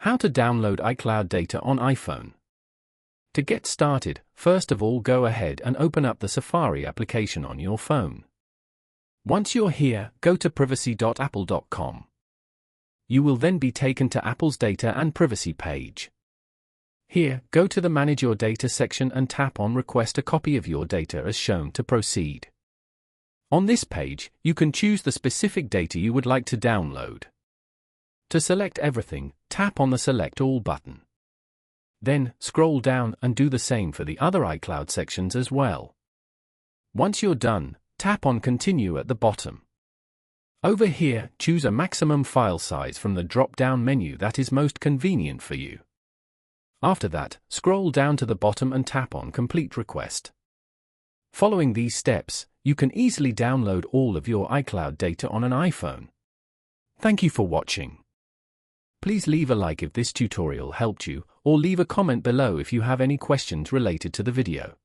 How to download iCloud data on iPhone. To get started, first of all go ahead and open up the Safari application on your phone. Once you're here, go to privacy.apple.com. You will then be taken to Apple's Data and Privacy page. Here, go to the Manage Your Data section and tap on Request a copy of your data as shown to proceed. On this page, you can choose the specific data you would like to download. To select everything, tap on the Select All button. Then, scroll down and do the same for the other iCloud sections as well. Once you're done, tap on Continue at the bottom. Over here, choose a maximum file size from the drop-down menu that is most convenient for you. After that, scroll down to the bottom and tap on Complete Request. Following these steps, you can easily download all of your iCloud data on an iPhone. Thank you for watching. Please leave a like if this tutorial helped you, or leave a comment below if you have any questions related to the video.